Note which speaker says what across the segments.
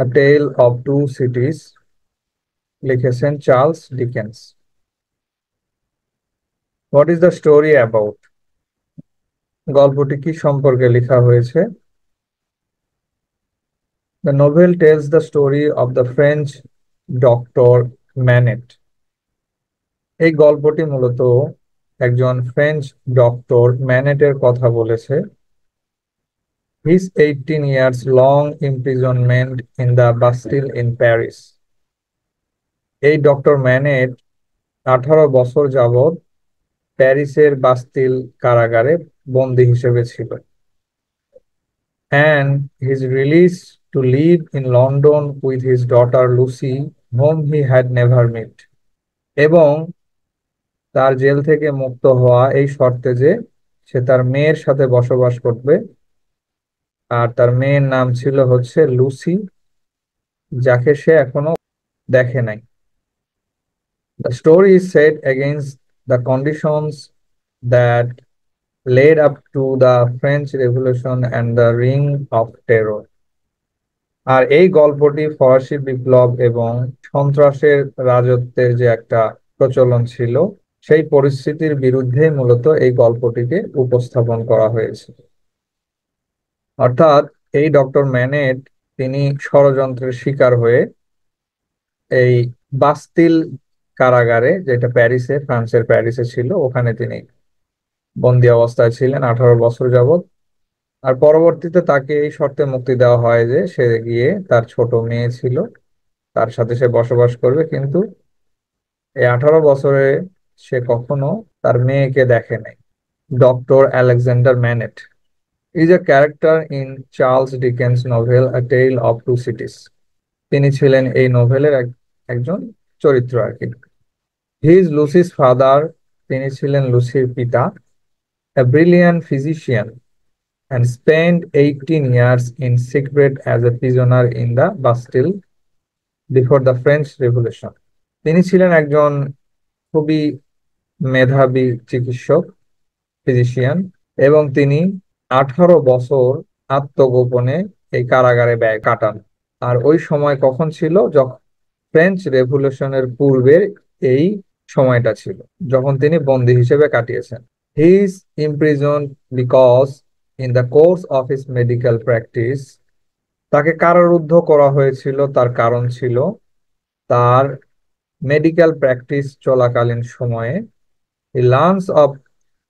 Speaker 1: A Tale of Two Cities লিখেছেন Charles Dickens. What is the story about? গল্পটি কি সম্পর্কে লেখা হয়েছে? The novel tells the story of the French doctor Manet. এই গল্পটি মূলত একজন ফ্রেঞ্চ ডক্টর ম্যানেটের কথা বলেছে। His 18 years long imprisonment in the Bastille in Paris. এই ডক্টর ম্যানেট 18 বছর যাবৎ প্যারিসের বাস্তিল কারাগারে বন্দী হিসেবে ছিল। And his release to live in London with his daughter Lucy, whom he had never met. এবং তার জেল থেকে মুক্ত হওয়া এই শর্তে যে সে তার মেয়ের সাথে বসবাস করবে, আর তার মেয়ের নাম ছিল হচ্ছে লুসি, যাকে সে এখনো দেখে নাই। The story is set against the conditions that led up to the French Revolution and the Reign of Terror. আর এই গল্পটি ফরাসি বিপ্লব এবং সন্ত্রাসের রাজত্বের যে একটা প্রচলন ছিল সেই পরিস্থিতির বিরুদ্ধে মূলত এই গল্পটিকে উপস্থাপন করা হয়েছে। অর্থাৎ এই ডক্টর ম্যানেট তিনি ষড়যন্ত্রের শিকার হয়ে এই বাস্তিল কারাগারে, যেটা প্যারিসে, ফ্রান্সের প্যারিসে ছিল, ওখানে তিনি বন্দি অবস্থায় ছিলেন 18 বছর যাবত। আর পরবর্তীতে তাকে এই শর্তে মুক্তি দেওয়া হয় যে সে গিয়ে তার ছোট মেয়ে ছিল তার সাথে সে বসবাস করবে, কিন্তু এই 18 বছরে সে কখনো তার মেয়েকে দেখে নাই। Doctor Alexander Manette is a character in Charles Dickens novel A Tale of two Cities. তিনি ছিলেন এই নোভেলের একজন চরিত্র আর কি। হি ইজ লুসিস ফাদার, তিনি ছিলেন লুসির পিতা। এ brilliant physician and spent 18 years in secret as a prisoner in the Bastille before the French Revolution. তিনি ছিলেন একজন খুবই মেধাবী চিকিৎসক, ফিজিশিয়ান, এবং তিনি 18 বছর আত্মগোপনে এই কারাগারে ব্যয় কাটান। আর ওই সময় কখন ছিল? যখন ফ্রেঞ্চ রেভলিউশনের পূর্বের এই সময়টা ছিল, যখন তিনি বন্দী হিসেবে কাটিয়েছেন। He is ইমপ্রিজনড because in the course of his medical practice, তাকে কারারুদ্ধ করা হয়েছিল, তার কারণ ছিল তার মেডিকেল প্র্যাকটিস চলাকালীন সময়ে he learns of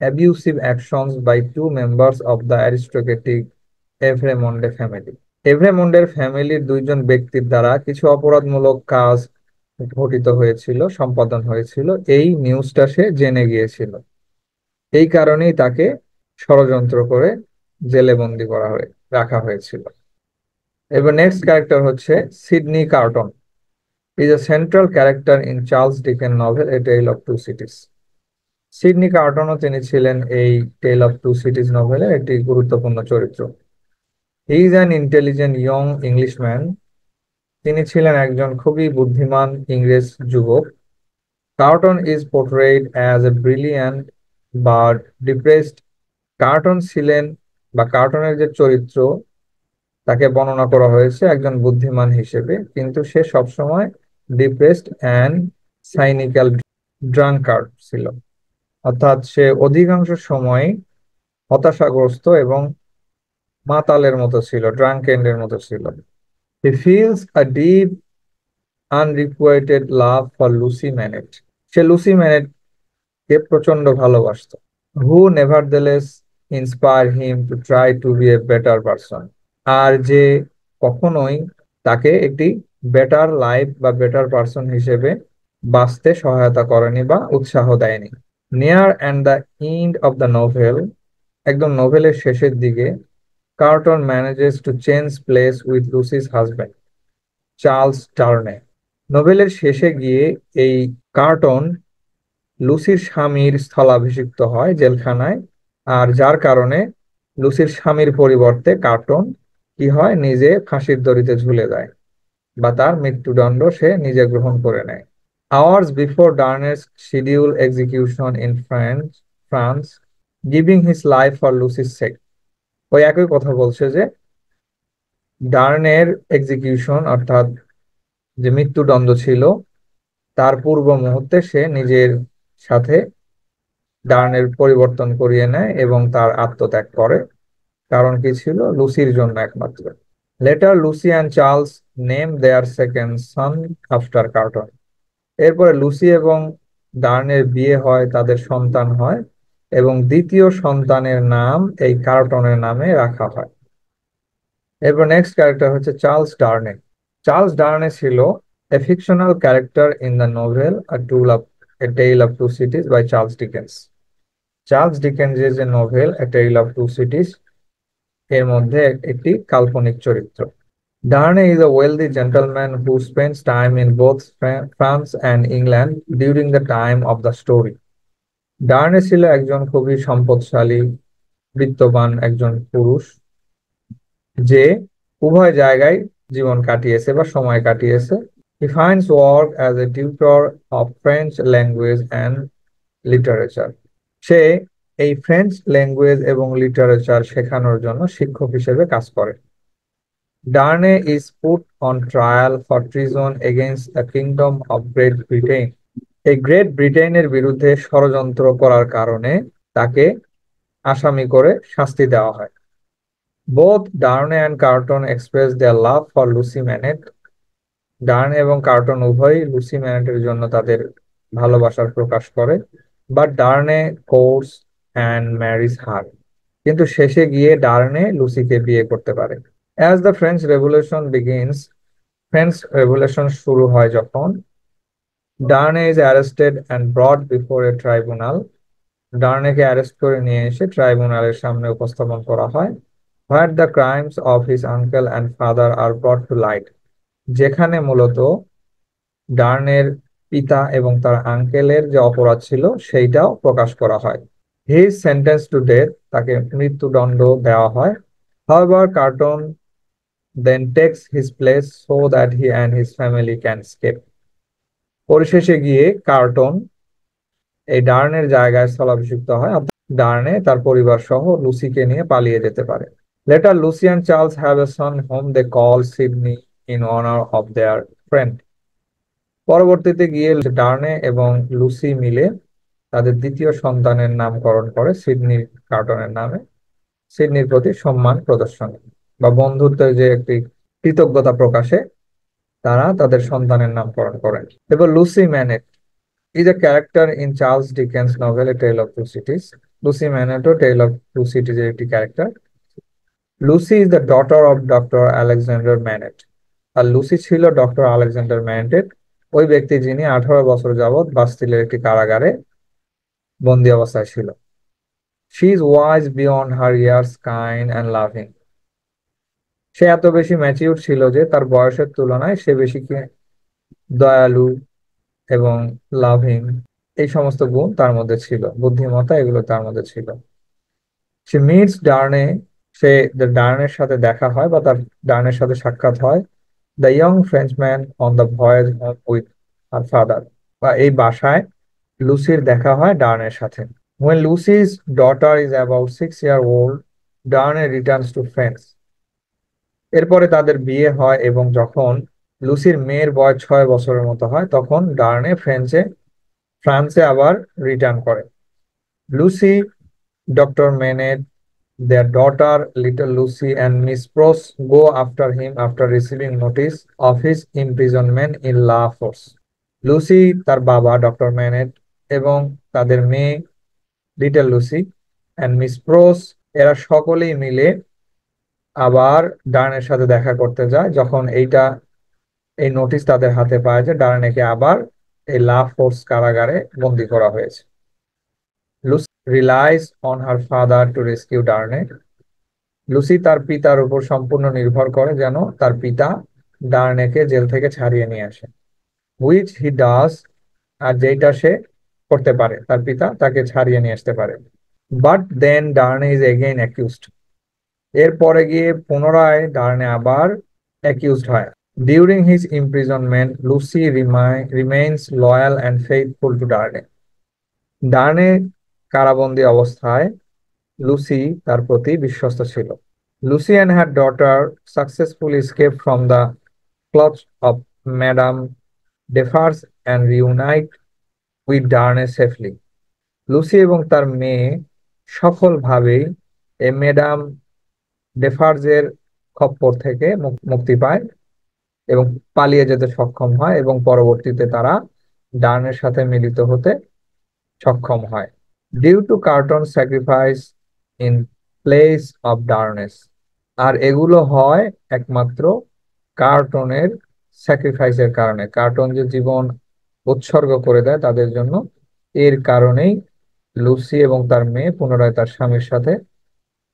Speaker 1: abusive actions by two members of the aristocratic Evremonde family. এভরেমন্ডের ফ্যামিলির দুইজন ব্যক্তির দ্বারা কিছু অপরাধমূলক কাজ ঘটিত হয়েছিল, সম্পাদন হয়েছিল, এই নিউজটা সে জেনে গিয়েছিল। এই কারণেই তাকে ষড়যন্ত্র করে জেলে বন্দি রাখা হয়েছিল। এবার নেক্সট ক্যারেক্টার হচ্ছে Sydney Carton. Is a central character in Charles Dicken novel a tale of two cities. Sydney কার্টনও তিনি ছিলেন এই টেল অফ টু সিটিজ নভেলের একটি গুরুত্বপূর্ণ চরিত্র। He is an intelligent young Englishman, তিনি ছিলেন একজন খুবই বুদ্ধিমান ইংরেজ যুবক। Carton is পোর্ট্রেড as a brilliant but depressed. Carton ছিলেন, বা কার্টনের যে চরিত্র তাকে বর্ণনা করা হয়েছে একজন বুদ্ধিমান হিসেবে, কিন্তু সে সবসময় ডিপ্রেসড অ্যান্ড সাইনিক্যাল ড্রাঙ্কার্ড ছিল। অর্থাৎ সে অধিকাংশ সময় হতাশাগ্রস্ত এবং মাতালের মতো ছিল, ড্রাঙ্কেন্ডের মতো ছিল। He feels a deep unrequited love for Lucy Manette. সে লুসি ম্যানেটকে প্রচন্ড ভালোবাসত। Who nevertheless inspire him to try to be a better person. আর যে কখনোই তাকে একটি বেটার লাইফ বা বেটার পারসন হিসেবে বাঁচতে সহায়তা করেনি বা উৎসাহ দেয়নি। Near and the end of the novel, একদম নোভেলের শেষের দিকে, Carton manages to change place with Lucy's husband Charles Darnay. নোভেলের শেষে গিয়ে এই কার্টন লুসির স্বামীর স্থলাভিষিক্ত হয় জেলখানায়, আর যার কারণে লুসির স্বামীর পরিবর্তে কার্টন কি হয়, নিজে ফাঁসির দড়িতে ঝুলে যায়, বা তার মৃত্যুদণ্ড সে নিজে গ্রহণ করে নেয়। Hours before Darnay's schedule execution in France giving his life for Lucy's sake. ওই একই কথা বলছে যে ডার্নের এক্সিকিউশন অর্থাৎ যে মৃত্যুদণ্ড ছিল তার পূর্ব মুহূর্তে সে নিজের সাথে ডার্নের পরিবর্তন করিয়ে নেয় এবং তার আত্মত্যাগ করে। কারণ কি ছিল? লুসির জন্য একমাত্র। Later Lucy and Charles name their second son after Carton. এরপরে লুসি এবং ডার্নের বিয়ে হয়, তাদের সন্তান হয় এবং দ্বিতীয় সন্তানের নাম এই কার্টনের নামে রাখা হয়। এরপর নেক্সট ক্যারেক্টার হচ্ছে চার্লস ডার্নে। চার্লস ডার্নে ছিল a fictional character in the novel a tale of two cities by Charles Dickens. Charles ডিকেন্সের যে novel a tale of two cities এর মধ্যে একটি কাল্পনিক চরিত্র। Darnay is a wealthy gentleman who spends time in both France and England during the time of the story. ডার্নে ছিল একজন খুবই সম্পদশালী বিত্তবান একজন পুরুষ যে উভয় জায়গায় জীবন কাটিয়েছে বা সময় কাটিয়েছে। He finds work as a tutor of French language and literature. সে এই ফ্রেঞ্চ ল্যাঙ্গুয়েজ এবং লিটারেচার শেখানোর জন্য শিক্ষক হিসেবে কাজ করে। Darnay is put on trial for treason against the Kingdom of Great Britain. এই গ্রেট ব্রিটেনের বিরুদ্ধে ষড়যন্ত্র করার কারণে তাকে আসামি করে শাস্তি দেওয়া হয়। Both Darnay and Carton express their love for Lucy Manet. Darnay এবং কার্টন উভয়ই লুসি ম্যানেটের জন্য তাদের ভালোবাসার প্রকাশ করে। But Darnay courts and marries her. কিন্তু শেষে গিয়ে ডার্নে লুসিকে বিয়ে করতে পারে। As the French revolution begins, French revolution শুরু হয় যখন, Darnay is arrested and brought before a tribunal. ডার্নেকে অ্যারেস্ট করে নিয়ে এসে ট্রাইব্যুনালের সামনে উপস্থাপন করা হয়। Where the crimes of his uncle and father are brought to light. যেখানে মূলত ডার্নের পিতা এবং তার আঙ্কেলের যে অপরাধ ছিল সেইটাও প্রকাশ করা হয়। He is sentence to death. তাকে মৃত্যুদণ্ড দেওয়া হয়। However, Carton then takes his place so that he and his family can escape. পরিশেষে গিয়ে কার্টন এই ডার্নের জায়গায় স্থলাভিষিক্ত হয়। ডার্নে তার পরিবার সহ লুসিকে নিয়ে পালিয়ে যেতে পারে। Later, Lucy and Charles have a son whom they call Sydney in honor of their friend. পরবর্তীতে গিয়ে ডার্নে এবং লুসি মিলে তাদের দ্বিতীয় সন্তানের নামকরণ করে সিডনি কার্টনের নামে, সিডনির প্রতি সম্মান প্রদর্শন বা বন্ধুত্বের যে একটি কৃতজ্ঞতা প্রকাশে তারা তাদের সন্তানের নামকরণ করেন। এবার Lucy Manette is a character in Charles Dickens novel a tale of two cities. Lucy ম্যানেটও টেল অফ টু সিটিজের একটি character. Lucy is the daughter of doctor Alexander Manette. আর লুসি ছিল ডক্টর আলেকজান্ডার ম্যানেটের ওই ব্যক্তি যিনি 18 বছর যাবৎ বাস্তিলের একটি কারাগারে বন্দী অবস্থায় ছিল। She is wise beyond her years, kind and loving. সে এত বেশি ম্যাচিউর ছিল যে তার বয়সের তুলনায় সে বেশি দয়ালু এবং লাভিং, এই সমস্ত গুণ তার মধ্যে ছিল, বুদ্ধিমত্তা এগুলো তার মধ্যে ছিল। সে মিটস ডার্নে, সে ডার্নের সাথে দেখা হয় বা তার ডার্নের সাথে সাক্ষাৎ হয়। The young Frenchman on the voice home with her father, বা এই বাসায় লুসির দেখা হয় ডার্নের সাথে। When Lucy's daughter is about 6 years old, Darnay returns to France. এরপরে তাদের বিয়ে হয় এবং যখন লুসির মেয়ের বয়স 6 বছরের মতো হয় তখন ডার্নে ফ্রান্সে আবার রিটার্ন করে। Lucy, doctor Manette, their daughter little Lucy and Miss Prose go after him after receiving notice of his imprisonment in La Force. Lucy, তার বাবা ডক্টর মেনেট এবং তাদের মেয়ে লিটল লুসি অ্যান্ড মিস প্রোস, এরা সকলেই মিলে আবার ডার্নের সাথে দেখা করতে যায় যখন এই নোটিশ তাদের হাতে পায় যে ডার্নেকে আবার এই লা ফোর্স কারাগারে বন্দি করা হয়েছে। Lucy relies on her father to rescue Darnay. Lucy তার পিতার উপর সম্পূর্ণ নির্ভর করে যেন তার পিতা ডার্নেকে জেল থেকে ছাড়িয়ে নিয়ে আসে। হুইচ হি ডাজ, আর যেটা সে করতে পারে, তার পিতা তাকে ছাড়িয়ে নিয়ে আসতে পারে। But then Darnay is again accused. এরপরে গিয়ে পুনরায় ডার্নে আবার অ্যাকিউজড হয়। During his imprisonment Lucy remains loyal and faithful to Darnay. Darnay কারাবন্দী অবস্থায় লুসি তার প্রতি বিশ্বস্ত ছিল। Lucy and her daughter successfully escape from the clutch of Madame Defarge and reunite with Darnay safely. Lucy এবং তার মেয়ে সফলভাবেই এই ম্যাডাম ডেফার্জের খপ্পর থেকে মুক্তি পায় এবং পালিয়ে যেতে সক্ষম হয় এবং পরবর্তীতে তারা ডার্নের সাথে মিলিত হতে সক্ষম হয় due to Carton sacrifice in place of Darnay's. আর এগুলো হয় একমাত্র কার্টনের স্যাক্রিফাইসের কারণে, কার্টন যে জীবন উৎসর্গ করে দেয় তাদের জন্য, এর কারণেই লুসি এবং তার মেয়ে পুনরায় তার স্বামীর সাথে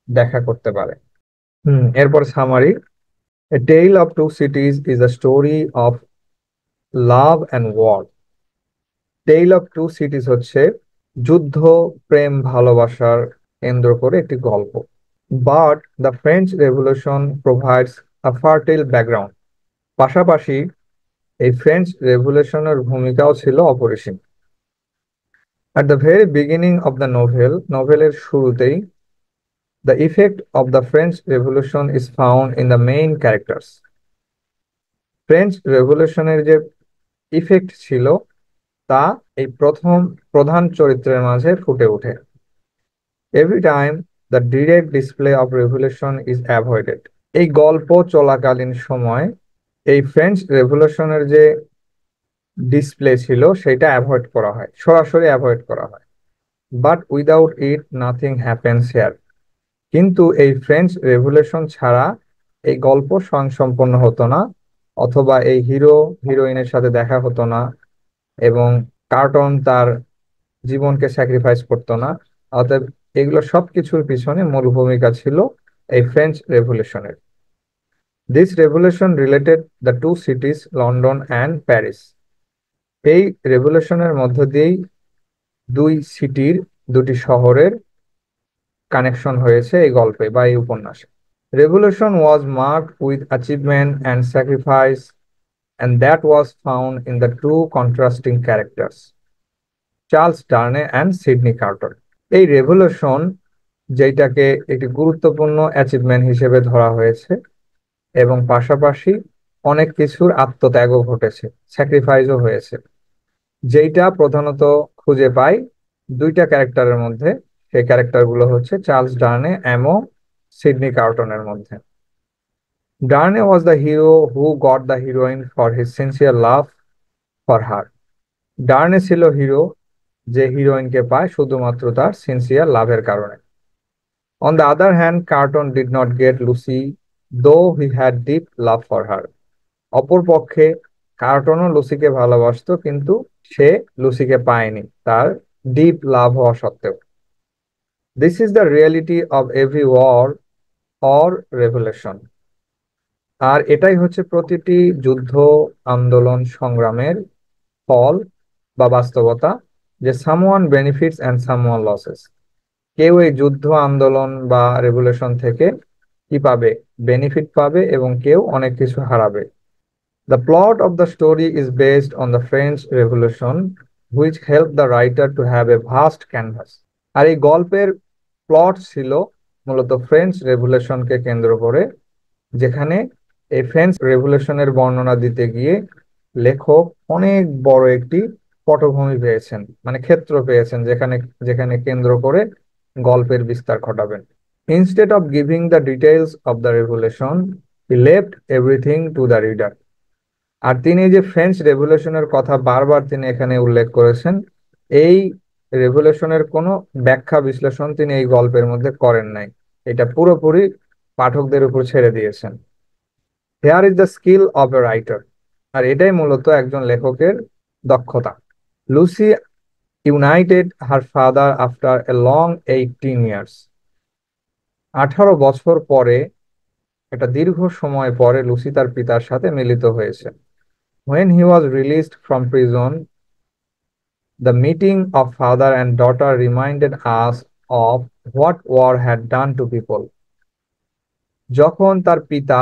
Speaker 1: দেখা করতে পারে। এরপর summary. A tale of two cities is a story of love and war. Tale of two cities হচ্ছে যুদ্ধ, প্রেম, ভালোবাসার কেন্দ্র করে একটি গল্প। But the French revolution provides a fertile background. পাশাপাশি এই ফ্রেঞ্চ রেভলিউশনের ভূমিকাও ছিল অপরিসীম। At the very beginning of the নোভেলের শুরুতেই the effect of the French revolution is found in the main characters. French রেভলিউশনের যে ইফেক্ট ছিল তা এই প্রথম প্রধান চরিত্রের মাঝে ফুটে ওঠে। Every time the direct display of revolution is avoided. এই গল্প চলাকালীন সময় এই ফ্রেঞ্চ রেভলিউশনের যে ডিসপ্লে ছিল সেটা অ্যাভয়েড করা হয়, সরাসরি অ্যাভয়েড করা হয়। But without it nothing happens here. কিন্তু এই ফ্রেঞ্চ রেভলিউশন ছাড়া এই গল্প স্বয়ংসম্পন্ন হতো না, অথবা এই হিরো হিরোইনের সাথে দেখা হতো না, এবং কার্টন তার জীবনকে স্যাক্রিফাইস করতো না। অতএব এগুলো সবকিছুর পিছনে মূল ভূমিকা ছিল এই ফ্রেঞ্চ রেভলিউশনের। This revolution related the two cities London and Paris. এই রেভলিউশনের মধ্য দিয়েই দুটি শহরের কানেকশন হয়েছে এই গল্পে বা এই উপন্যাসে। Revolution was marked with achievement and sacrifice, and that was found in the two contrasting characters, Charles Darnay and Sydney Carton. এই রেভলিউশন, যেটাকে একটি গুরুত্বপূর্ণ অ্যাচিভমেন্ট হিসেবে ধরা হয়েছে, এবং পাশাপাশি অনেক কিছুর আত্মত্যাগও ঘটেছে, স্যাক্রিফাইসও হয়েছে, যেটা প্রধানত খুঁজে পাই দুইটা ক্যারেক্টারের মধ্যে। সেই ক্যারেক্টারগুলো হচ্ছে চার্লস ডার্নে এবং সিডনি কার্টনের মধ্যে। Darnay was the hero who got the heroine for his sincere love for her. Darnay ছিল হিরো যে হিরোইনকে পায় শুধুমাত্র তার সিনসিয়ার লাভের কারণে। On the other hand, Carton did not get Lucy though he had deep love for her. অপরপক্ষে কার্টনও লুসিকে ভালোবাসতো, কিন্তু সে লুসিকে পায়নি তার ডিপ লাভ হওয়া সত্ত্বেও। This is the reality of every war or revolution. আর এটাই হচ্ছে প্রতিটি যুদ্ধ, আন্দোলন, সংগ্রামের ফল বা বাস্তবতা, যে someone benefits and someone losses. কেউ এই যুদ্ধ, আন্দোলন বা রেভলিউশন থেকে কি পাবে? বেনিফিট পাবে, এবং কেউ অনেক কিছু হারাবে। The plot of the story is based on the French Revolution, which helped the writer to have a vast canvas. আর এই গল্পের প্লট ছিল মূলত ফ্রেঞ্চ রেভলিউশনকে কেন্দ্র করে, যেখানে এই ফ্রেঞ্চ রেভলিউশনের বর্ণনা দিতে গিয়ে লেখক অনেক বড় একটি পটভূমি পেয়েছেন, মানে ক্ষেত্র পেয়েছেন, যেখানে যেখানে কেন্দ্র করে গল্পের বিস্তার ঘটাবেন। Instead of giving the details of the revolution, he left everything to the reader. আর তিনি যে ফ্রেঞ্চ রেভলিউশনের কথা বারবার তিনি এখানে উল্লেখ করেছেন, এই রেভলিউশনের কোনো ব্যাখ্যা বিশ্লেষণ তিনি এই গল্পের মধ্যে করেন নাই, এটা পুরোপুরি পাঠকদের উপর ছেড়ে দিয়েছেন। Here is the skill of a writer. আর এটাই মূলত একজন লেখকের দক্ষতা। Lucy united her father after a long 18 years. 18 বছর পরে, একটা দীর্ঘ সময় পরে লুসি তার পিতার সাথে মিলিত হয়েছে। When he was released from prison, the meeting of father and daughter reminded us of what war had done to people. যখন তার পিতা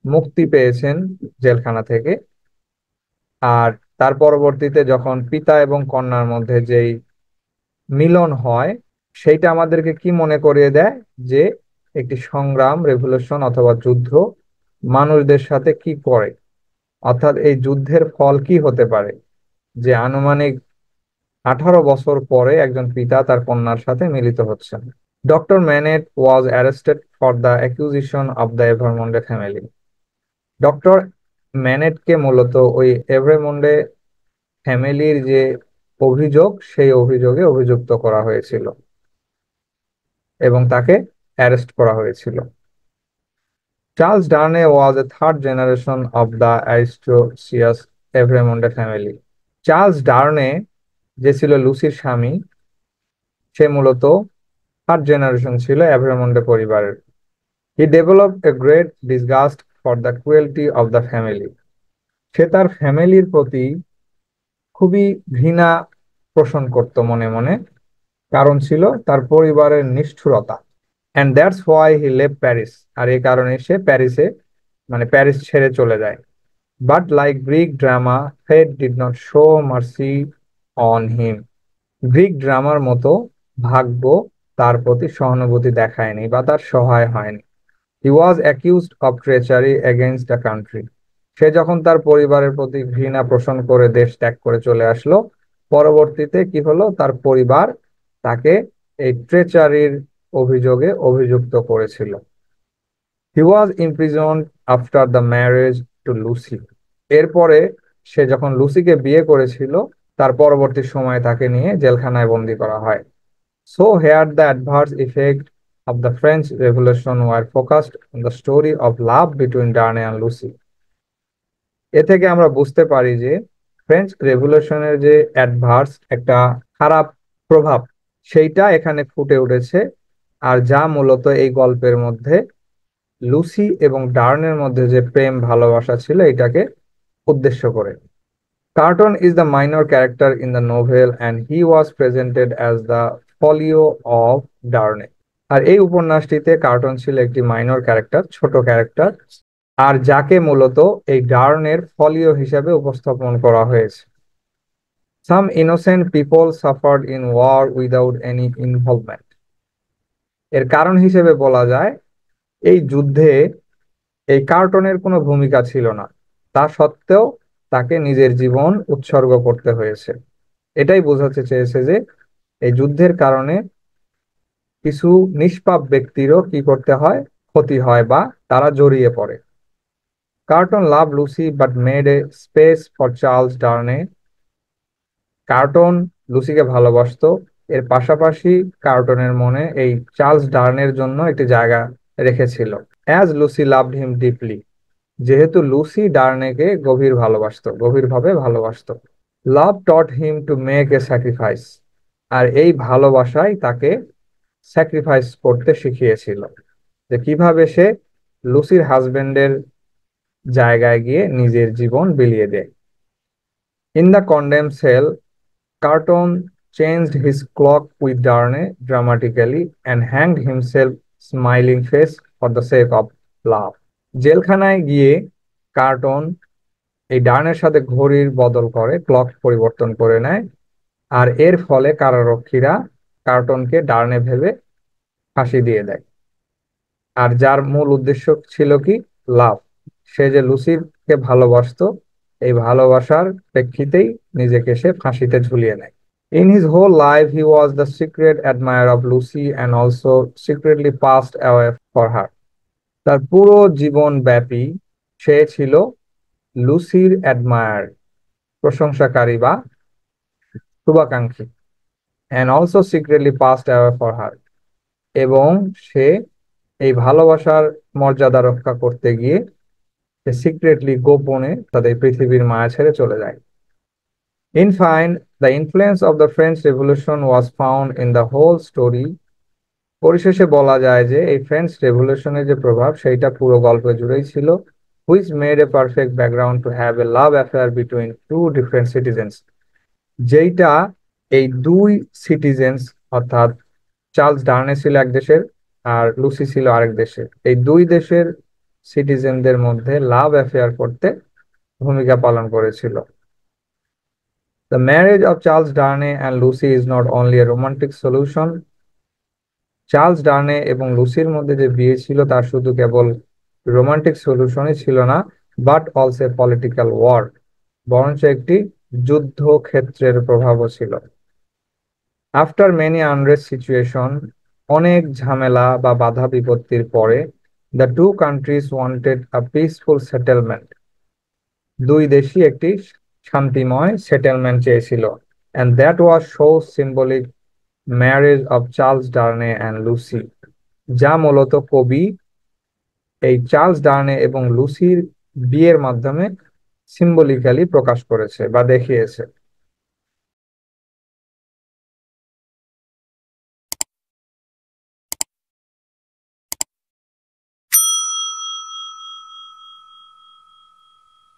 Speaker 1: মুক্তি পেয়েছেন জেলখানা থেকে, আর তার পরবর্তীতে যখন পিতা এবং কন্যার মধ্যে যেই মিলন হয়, সেইটা আমাদেরকে কি মনে করিয়ে দেয়? যে একটি সংগ্রাম, রেভলিউশন অথবা যুদ্ধ মানুষদের সাথে কি করে, অর্থাৎ এই যুদ্ধের ফল কি হতে পারে, যে আনুমানিক 18 বছর পরে একজন পিতা তার কন্যার সাথে মিলিত হচ্ছেন। Doctor Manette was arrested for the accusation of the Evremonde family. Doctor ম্যানেটকে মূলত ওই এভারমন্ডে ফ্যামিলির যে অভিযোগ, সেই অভিযোগে অভিযুক্ত করা হয়েছিল এবং তাকে অ্যারেস্ট করা হয়েছিল। Charles Darnay was a third generation of the aristocratic Evremonde family. Charles Darnay, যে ছিল লুসির স্বামী, সে মূলত থার্ড জেনারেশন ছিল এভারমন্ডে পরিবারের। He developed a great disgust for the cruelty of the family. সে তার ফ্যামিলির প্রতি খুবই ঘৃণা পোষণ করত মনে মনে, কারণ ছিল তার পরিবারের নিষ্ঠুরতা। অ্যান্ড দ্যাটস হোয়াই হি লেভ প্যারিস। আর এই কারণে সে প্যারিসে, মানে প্যারিস ছেড়ে চলে যায়। But like Greek drama, fate did not show mercy on him. Greek ড্রামার মতো ভাগ্য তার প্রতি সহানুভূতি দেখায়নি বা তার সহায় হয়নি। He was accused of treachery against the country. সে যখন তার পরিবারের প্রতি ঘৃণা পোষণ করে দেশ ত্যাগ করে চলে আসলো, পরবর্তীতে কি হলো, তার পরিবার তাকে এই ট্রেচারির অভিযোগে অভিযুক্ত করেছিল। He was imprisoned after the marriage to Lucy. এরপরে সে যখন লুসিকে বিয়ে করেছিল, তার পরবর্তী সময়ে তাকে নিয়ে জেলখানায় বন্দী করা হয়। So here the adverse effect of the French Revolution were focused on the story of love between Darnay and Lucy. এ থেকে আমরা বুঝতে পারি যে ফ্রেঞ্চ রেভলিউশনের যে অ্যাডভার্স একটা খারাপ প্রভাব, সেইটা এখানে ফুটে উঠেছে, আর যা মূলত এই গল্পের মধ্যে লুসি এবং ডার্নের মধ্যে যে প্রেম ভালোবাসা ছিল এটাকে উদ্দেশ্য করে। Carton is the minor character in the novel and he was presented as the folio of Darnay. আর এই উপন্যাসটিতে কার্টন ছিল একটি মাইনর ক্যারেক্টার, ছোট ক্যারেক্টার, আর যাকে মূলত এই ডার্নের ফলিও হিসাবে উপস্থাপন করা হয়েছে। Some innocent people suffered in war without any involvement. এর কারণ হিসেবে বলা যায়, এই যুদ্ধে এই কার্টনের কোনো ভূমিকা ছিল না, তা সত্ত্বেও তাকে নিজের জীবন উৎসর্গ করতে হয়েছে। এটাই বোঝাতে চেয়েছে যে এই যুদ্ধের কারণে কিছু নিষ্পাপ ব্যক্তিরও কি করতে হয়, ক্ষতি হয় বা তারা জড়িয়ে পড়ে। Carton love Lucy but made a space for Charles Darnay. Carton লুসিকে ভালোবাসতো, এর পাশাপাশি কার্টনের মনে এই চার্লস ডার্নের জন্য একটি জায়গা রেখেছিল। As Lucy loved him deeply. যেহেতু লুসি ডার্নেকে গভীরভাবে ভালোবাসতো। Love taught him to make a sacrifice. আর এই ভালোবাসাই তাকে স্যাক্রিফাইস করতে শিখিয়েছিল, যে কিভাবে সে লুসির হাজবেন্ডের জায়গায় গিয়ে নিজের জীবন বিলিয়ে দেয়। In the condemn cell, Carton changed his cloak with Darnay dramatically and hanged himself smiling face for the sake of love. জেলখানায় গিয়ে কার্টন এই ডার্নের সাথে ঘড়ির বদল করে, ক্লক পরিবর্তন করে নেয়, আর এর ফলে কারারক্ষীরা কার্টনকে ডার্নে ভেবে ফাঁসি দিয়ে দেয়। আর যার মূল উদ্দেশ্য ছিল কি, লাভ। সে যে লুসিকে ভালোবাসতো, এই ভালোবাসার প্রেক্ষিতেই নিজেকে সে ফাঁসিতে ঝুলিয়ে নেয়। In his whole life he was the secret admirer of Lucy and also secretly passed away for her. তার পুরো জীবন ব্যাপী সে ছিল লুসির অ্যাডমায়ার, প্রশংসাকারী বা শুভাকাঙ্ক্ষী, and also secretly passed away for হার, এবং সে এই ভালোবাসার মর্যাদা রক্ষা করতে গিয়ে সে সিক্রেটলি, গোপনে তাদের পৃথিবীর মায়া ছেড়ে চলে যায়। In fine, the influence of the French revolution was found in the whole story. পরিশেষে বলা যায় যে এই ফ্রেঞ্চ রেভলিউশনের যে প্রভাব, সেইটা পুরো গল্প জুড়েই ছিল। Which made a perfect background to have a love affair between two different citizens. যেইটা এই দুই সিটিজেন্স, অর্থাৎ চার্লস ডার্নে ছিল এক দেশের আর লুসি ছিল আরেক দেশের, এই দুই দেশের সিটিজেনদের মধ্যে লাভ অ্যাফেয়ার করতে ভূমিকা পালন করেছিল। The marriage of Charles Darnay and Lucy is not only a romantic solution Charles Darnay এবং লুসির মধ্যে যে বিয়ে ছিল তার শুধু কেবল রোমান্টিক সলিউশনই ছিল না, বাট অলসো পলিটিক্যাল ওয়ার, বরঞ্চ একটি যুদ্ধক্ষেত্রের প্রভাবও ছিল। আফটার মেনি আনরেস্ট সিচুয়েশন, অনেক ঝামেলা বা বাধা বিপত্তির পরে, the two countries wanted a peaceful settlement, দুই দেশই একটি শান্তিময় সেটেলমেন্ট চেয়েছিল। And that was so symbolic marriage of Charles Darnay and Lucy, যা মূলত কবি এই চার্লস ডার্নে এবং লুসির বিয়ের মাধ্যমে সিম্বলিক্যালি প্রকাশ করেছে বা দেখিয়েছে।